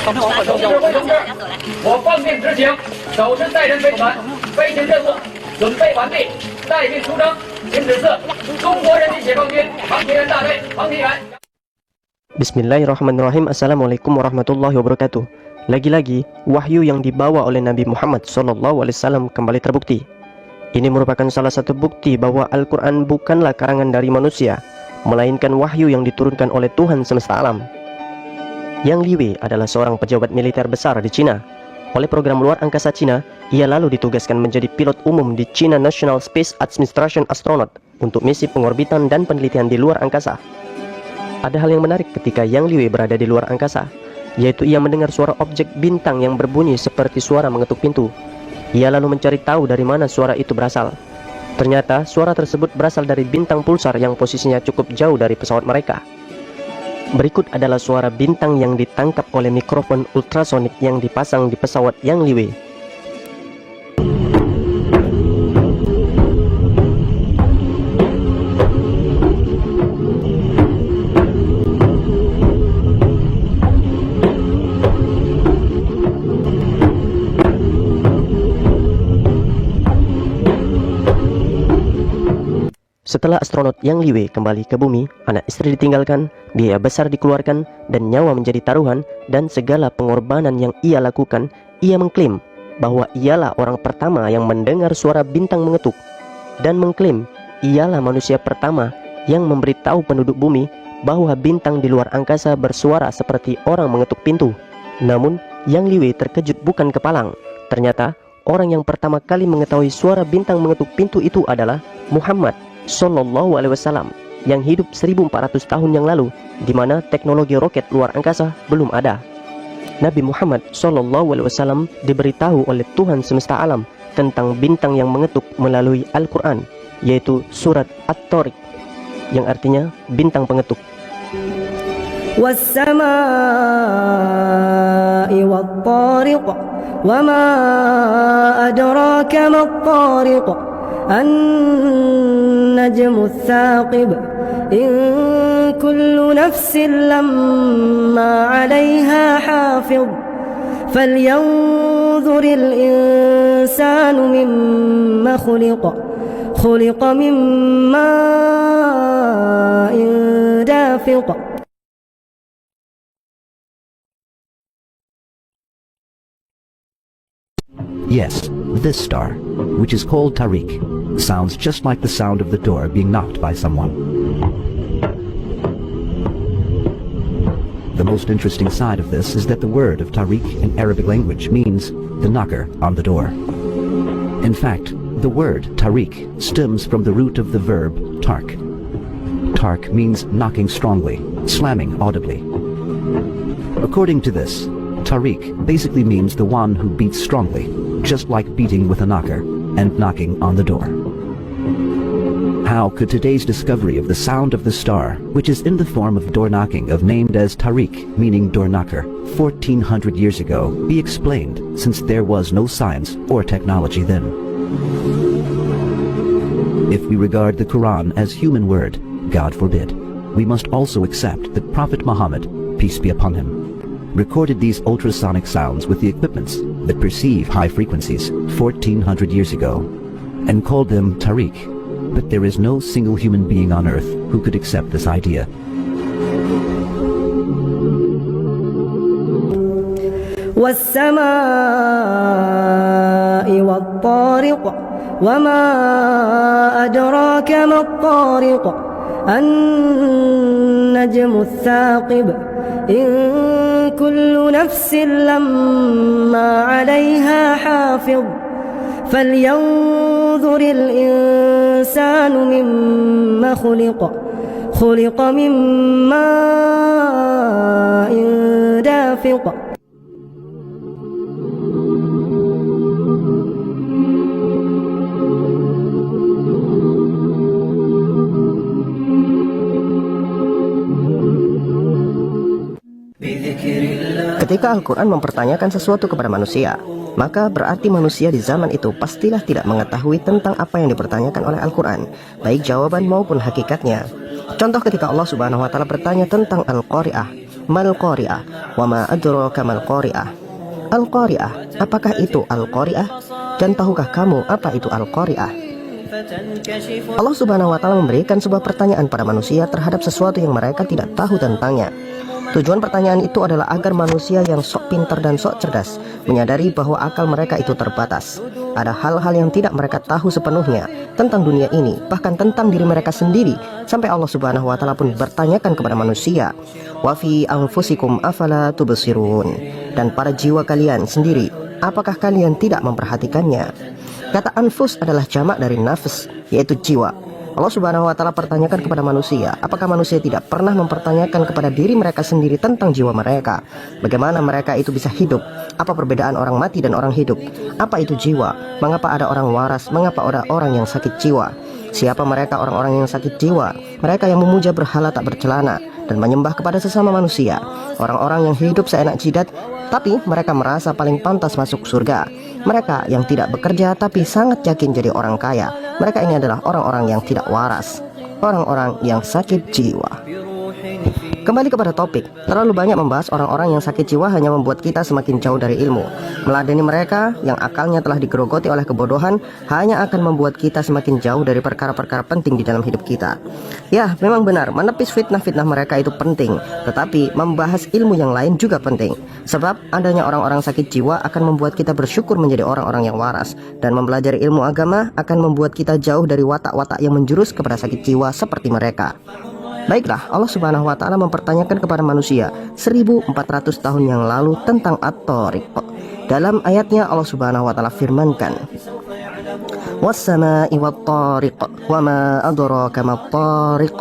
我奉命执行，手持载人飞船，飞行任务准备完毕，待命出征，请指示中国人民解放军航天员大队航天员。 Bismillahirrahmanirrahim. Assalamualaikum warahmatullahi wabarakatuh. Lagi-lagi, wahyu yang dibawa oleh Nabi Muhammad SAW kembali terbukti. Ini merupakan salah satu bukti bahwa Al-Quran bukanlah karangan dari manusia, melainkan wahyu yang diturunkan oleh Tuhan semesta alam. Yang Liwei adalah seorang pejabat militer besar di Cina. Oleh program luar angkasa Cina, ia lalu ditugaskan menjadi pilot umum di China National Space Administration Astronaut untuk misi pengorbitan dan penelitian di luar angkasa. Ada hal yang menarik ketika Yang Liwei berada di luar angkasa, yaitu ia mendengar suara objek bintang yang berbunyi seperti suara mengetuk pintu. Ia lalu mencari tahu dari mana suara itu berasal. Ternyata suara tersebut berasal dari bintang pulsar yang posisinya cukup jauh dari pesawat mereka. Berikut adalah suara bintang yang ditangkap oleh mikrofon ultrasonik yang dipasang di pesawat Yang Liwei. Setelah astronot Yang Liwei kembali ke bumi, anak istri ditinggalkan, biaya besar dikeluarkan, dan nyawa menjadi taruhan, dan segala pengorbanan yang ia lakukan, ia mengklaim bahwa ialah orang pertama yang mendengar suara bintang mengetuk, dan mengklaim ialah manusia pertama yang memberitahu penduduk bumi bahwa bintang di luar angkasa bersuara seperti orang mengetuk pintu. Namun, Yang Liwei terkejut bukan kepalang. Ternyata, orang yang pertama kali mengetahui suara bintang mengetuk pintu itu adalah Muhammad Sallallahu Alaihi Wasallam yang hidup 1400 tahun yang lalu, di mana teknologi roket luar angkasa belum ada. Nabi Muhammad Sallallahu Alaihi Wasallam diberitahu oleh Tuhan semesta alam tentang bintang yang mengetuk melalui Al-Quran, yaitu surat At-Tariq, yang artinya bintang pengetuk. Was-samaa'i wat-tariq wa ma adraka mat-tariq النجم الثاقب إن كل نفس لما عليها حافظ فلينظر الإنسان مما خلق من ماء دافق. Yes, this star, which is called Tariq, sounds just like the sound of the door being knocked by someone. The most interesting side of this is that the word of Tariq in Arabic language means the knocker on the door. In fact, the word Tariq stems from the root of the verb tark. Tark means knocking strongly, slamming audibly. According to this, Tariq basically means the one who beats strongly, just like beating with a knocker and knocking on the door. How could today's discovery of the sound of the star, which is in the form of door knocking named as Tariq, meaning door knocker, 1400 years ago, be explained, since there was no science or technology then? If we regard the Quran as human word, God forbid, we must also accept that Prophet Muhammad, peace be upon him, recorded these ultrasonic sounds with the equipments that perceive high frequencies 1400 years ago, and called them Tariq, but there is no single human being on earth who could accept this idea. وَالسَّمَاءِ وَالطَّارِقِ وَمَا أَدْرَاكَ مَا الطَّارِقُ النَّجْمُ الثَّاقِبُ إِن كُلُّ نَفْسٍ لَمَّا عَلَيْهَا حَافِظٌ فَلْيَنظُرِ الْإِنسَانُ مِمَّا خُلِقَ مِن مَّاءٍ دَافِقٍ. Ketika Al-Quran mempertanyakan sesuatu kepada manusia, maka berarti manusia di zaman itu pastilah tidak mengetahui tentang apa yang dipertanyakan oleh Al-Quran, baik jawaban maupun hakikatnya. Contoh ketika Allah Subhanahu wa Ta'ala bertanya tentang Al-Qari'ah, Mal qari'ah wa ma adraka mal qari'ah. Al-qari'ah, apakah itu al-qari'ah? Dan tahukah kamu apa itu al-qari'ah? Allah Subhanahu wa taala memberikan sebuah pertanyaan pada manusia terhadap sesuatu yang mereka tidak tahu tentangnya. Tujuan pertanyaan itu adalah agar manusia yang sok pintar dan sok cerdas menyadari bahwa akal mereka itu terbatas. Ada hal-hal yang tidak mereka tahu sepenuhnya tentang dunia ini, bahkan tentang diri mereka sendiri. Sampai Allah Subhanahu wa taala pun bertanyakan kepada manusia, "Wa fi anfusikum afala tubsirun?" Dan pada jiwa kalian sendiri, apakah kalian tidak memperhatikannya? Kata anfus adalah jamak dari nafs, yaitu jiwa. Allah Subhanahu wa taala pertanyakan kepada manusia, apakah manusia tidak pernah mempertanyakan kepada diri mereka sendiri tentang jiwa mereka? Bagaimana mereka itu bisa hidup? Apa perbedaan orang mati dan orang hidup? Apa itu jiwa? Mengapa ada orang waras? Mengapa ada orang yang sakit jiwa? Siapa mereka orang-orang yang sakit jiwa? Mereka yang memuja berhala tak bercelana dan menyembah kepada sesama manusia. Orang-orang yang hidup seenak jidat, tapi mereka merasa paling pantas masuk surga. Mereka yang tidak bekerja tapi sangat yakin jadi orang kaya. Mereka ini adalah orang-orang yang tidak waras, orang-orang yang sakit jiwa. Kembali kepada topik, terlalu banyak membahas orang-orang yang sakit jiwa hanya membuat kita semakin jauh dari ilmu. Meladeni mereka yang akalnya telah digerogoti oleh kebodohan hanya akan membuat kita semakin jauh dari perkara-perkara penting di dalam hidup kita. Ya, memang benar, menepis fitnah-fitnah mereka itu penting, tetapi membahas ilmu yang lain juga penting. Sebab adanya orang-orang sakit jiwa akan membuat kita bersyukur menjadi orang-orang yang waras, dan mempelajari ilmu agama akan membuat kita jauh dari watak-watak yang menjurus kepada sakit jiwa seperti mereka. Baiklah, Allah Subhanahu wa taala mempertanyakan kepada manusia 1400 tahun yang lalu tentang at-tariq. Dalam ayatnya Allah Subhanahu wa taala firmankan, "Was-samaa'i wat-tariq, wa ma adraka mat-tariq,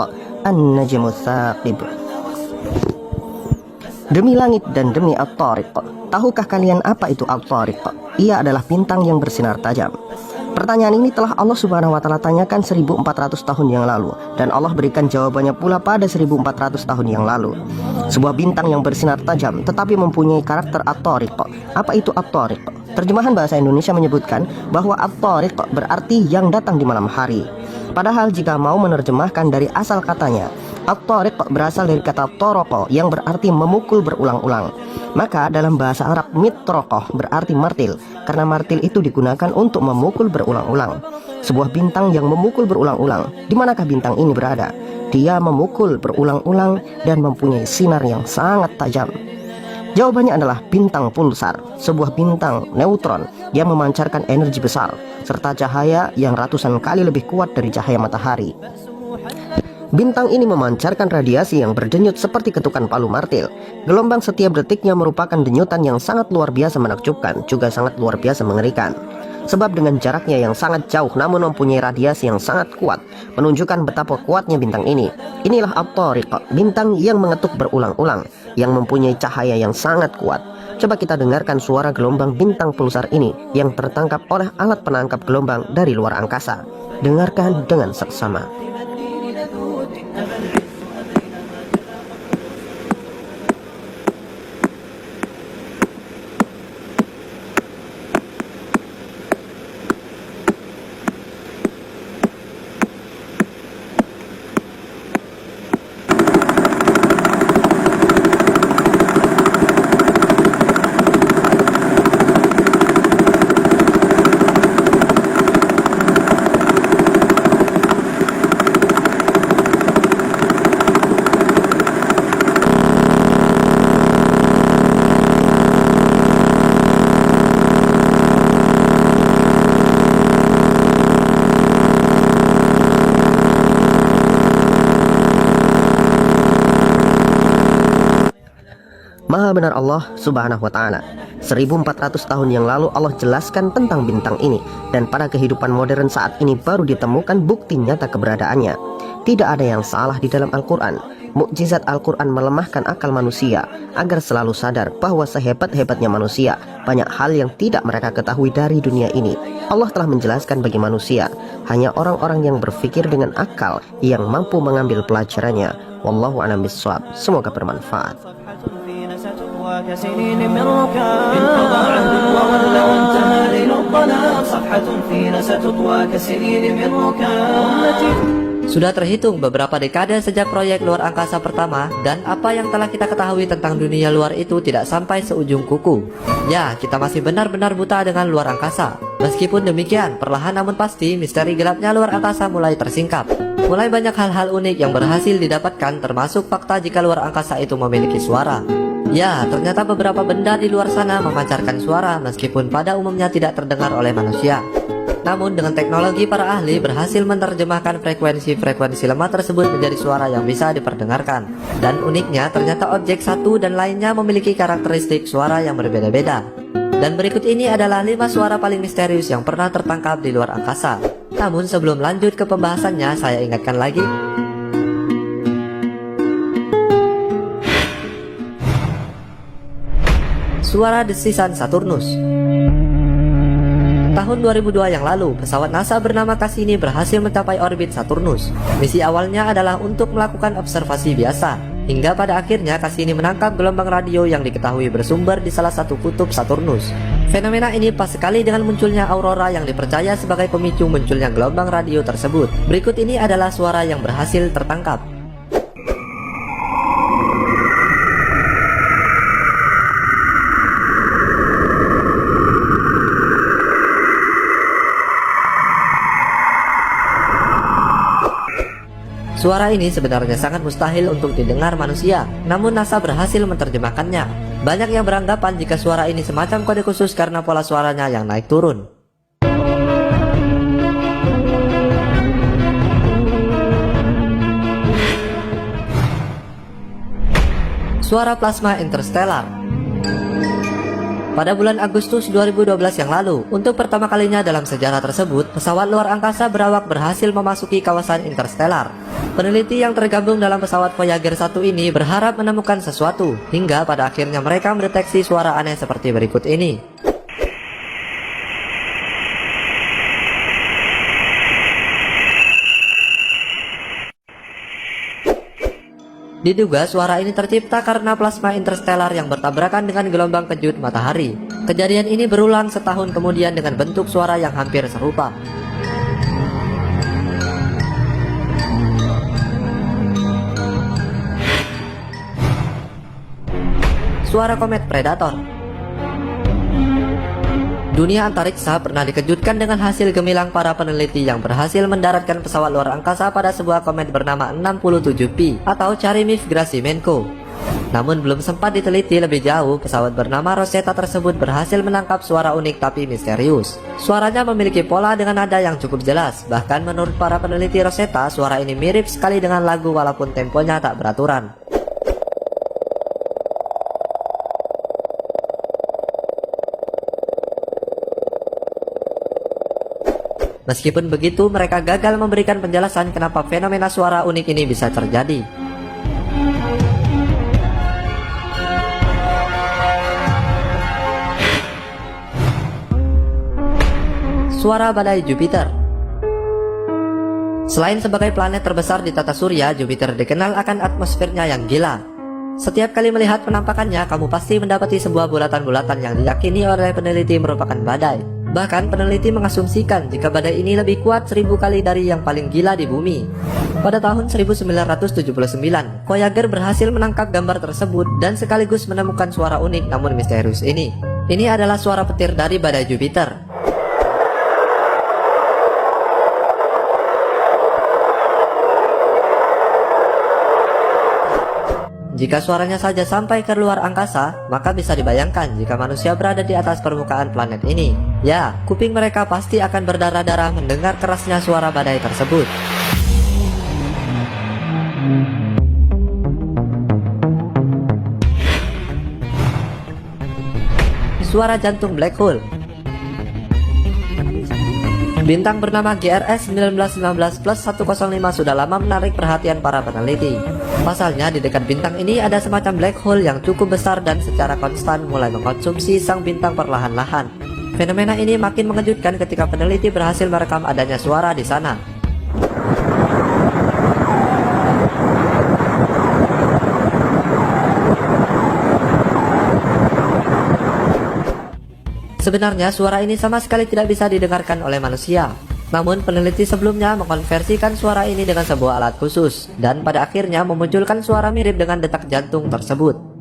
an-najmu tsaqib." Demi langit dan demi at-tariq, tahukah kalian apa itu at-tariq? Ia adalah bintang yang bersinar tajam. Pertanyaan ini telah Allah Subhanahu wa taala tanyakan 1400 tahun yang lalu, dan Allah berikan jawabannya pula pada 1400 tahun yang lalu. Sebuah bintang yang bersinar tajam tetapi mempunyai karakter at-tariq. Apa itu at-tariq? Terjemahan bahasa Indonesia menyebutkan bahwa at-tariq berarti yang datang di malam hari. Padahal jika mau menerjemahkan dari asal katanya, at-tariq berasal dari kata toroko yang berarti memukul berulang-ulang. Maka dalam bahasa Arab mitrokoh berarti martil, karena martil itu digunakan untuk memukul berulang-ulang. Sebuah bintang yang memukul berulang-ulang. Di manakah bintang ini berada? Dia memukul berulang-ulang dan mempunyai sinar yang sangat tajam. Jawabannya adalah bintang pulsar, sebuah bintang neutron yang memancarkan energi besar, serta cahaya yang ratusan kali lebih kuat dari cahaya matahari. Bintang ini memancarkan radiasi yang berdenyut seperti ketukan palu martil. Gelombang setiap detiknya merupakan denyutan yang sangat luar biasa menakjubkan, juga sangat luar biasa mengerikan. Sebab dengan jaraknya yang sangat jauh namun mempunyai radiasi yang sangat kuat, menunjukkan betapa kuatnya bintang ini. Inilah at-tariq, bintang yang mengetuk berulang-ulang, yang mempunyai cahaya yang sangat kuat. Coba kita dengarkan suara gelombang bintang pulsar ini yang tertangkap oleh alat penangkap gelombang dari luar angkasa. Dengarkan dengan seksama. Maha benar Allah Subhanahu wa ta'ala. 1400 tahun yang lalu Allah jelaskan tentang bintang ini, dan pada kehidupan modern saat ini baru ditemukan bukti nyata keberadaannya. Tidak ada yang salah di dalam Al-Quran. Mukjizat Al-Quran melemahkan akal manusia agar selalu sadar bahwa sehebat-hebatnya manusia, banyak hal yang tidak mereka ketahui dari dunia ini. Allah telah menjelaskan bagi manusia, hanya orang-orang yang berpikir dengan akal yang mampu mengambil pelajarannya. Wallahu a'lam bishawab. Semoga bermanfaat. كسنين من ركام انقضى عهد وظل وانتهى ليل الظلام صفحة فينا ستطوى كسنين من ركام Sudah terhitung beberapa dekade sejak proyek luar angkasa pertama, dan apa yang telah kita ketahui tentang dunia luar itu tidak sampai seujung kuku. Ya, kita masih benar-benar buta dengan luar angkasa. Meskipun demikian, perlahan namun pasti misteri gelapnya luar angkasa mulai tersingkap. Mulai banyak hal-hal unik yang berhasil didapatkan, termasuk fakta jika luar angkasa itu memiliki suara. Ya, ternyata beberapa benda di luar sana memancarkan suara meskipun pada umumnya tidak terdengar oleh manusia. Namun dengan teknologi para ahli berhasil menerjemahkan frekuensi-frekuensi lemah tersebut menjadi suara yang bisa diperdengarkan. Dan uniknya ternyata objek satu dan lainnya memiliki karakteristik suara yang berbeda-beda. Dan berikut ini adalah 5 suara paling misterius yang pernah tertangkap di luar angkasa. Namun sebelum lanjut ke pembahasannya, saya ingatkan lagi, suara desisan Saturnus. Tahun 2002 yang lalu, pesawat NASA bernama Cassini berhasil mencapai orbit Saturnus. Misi awalnya adalah untuk melakukan observasi biasa, hingga pada akhirnya Cassini menangkap gelombang radio yang diketahui bersumber di salah satu kutub Saturnus. Fenomena ini pas sekali dengan munculnya aurora yang dipercaya sebagai pemicu munculnya gelombang radio tersebut. Berikut ini adalah suara yang berhasil tertangkap. Suara ini sebenarnya sangat mustahil untuk didengar manusia, namun NASA berhasil menerjemahkannya. Banyak yang beranggapan jika suara ini semacam kode khusus karena pola suaranya yang naik turun. Suara plasma interstellar. Pada bulan Agustus 2012 yang lalu, untuk pertama kalinya dalam sejarah tersebut, pesawat luar angkasa berawak berhasil memasuki kawasan interstellar. Peneliti yang tergabung dalam pesawat Voyager 1 ini berharap menemukan sesuatu, hingga pada akhirnya mereka mendeteksi suara aneh seperti berikut ini. Diduga suara ini tercipta karena plasma interstellar yang bertabrakan dengan gelombang kejut matahari. Kejadian ini berulang setahun kemudian dengan bentuk suara yang hampir serupa. Suara komet Predator. Dunia antariksa pernah dikejutkan dengan hasil gemilang para peneliti yang berhasil mendaratkan pesawat luar angkasa pada sebuah komet bernama 67P atau Churyumov-Gerasimenko. Namun belum sempat diteliti lebih jauh, pesawat bernama Rosetta tersebut berhasil menangkap suara unik tapi misterius. Suaranya memiliki pola dengan nada yang cukup jelas, bahkan menurut para peneliti Rosetta, suara ini mirip sekali dengan lagu walaupun temponya tak beraturan. Meskipun begitu, mereka gagal memberikan penjelasan kenapa fenomena suara unik ini bisa terjadi. Suara badai Jupiter. Selain sebagai planet terbesar di tata surya, Jupiter dikenal akan atmosfernya yang gila. Setiap kali melihat penampakannya, kamu pasti mendapati sebuah bulatan-bulatan yang diyakini oleh peneliti merupakan badai. Bahkan peneliti mengasumsikan jika badai ini lebih kuat 1000 kali dari yang paling gila di bumi. Pada tahun 1979, Voyager berhasil menangkap gambar tersebut dan sekaligus menemukan suara unik namun misterius ini. Ini adalah suara petir dari badai Jupiter. Jika suaranya saja sampai ke luar angkasa, maka bisa dibayangkan jika manusia berada di atas permukaan planet ini. Ya, kuping mereka pasti akan berdarah-darah mendengar kerasnya suara badai tersebut. Suara jantung black hole. Bintang bernama GRS 1919+105 sudah lama menarik perhatian para peneliti. Pasalnya, di dekat bintang ini ada semacam black hole yang cukup besar dan secara konstan mulai mengkonsumsi sang bintang perlahan-lahan. Fenomena ini makin mengejutkan ketika peneliti berhasil merekam adanya suara di sana. Sebenarnya suara ini sama sekali tidak bisa didengarkan oleh manusia. Namun peneliti sebelumnya mengkonversikan suara ini dengan sebuah alat khusus, dan pada akhirnya memunculkan suara mirip dengan detak jantung tersebut.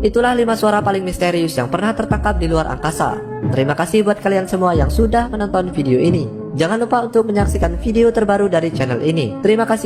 Itulah 5 suara paling misterius yang pernah tertangkap di luar angkasa. Terima kasih buat kalian semua yang sudah menonton video ini. Jangan lupa untuk menyaksikan video terbaru dari channel ini. Terima kasih.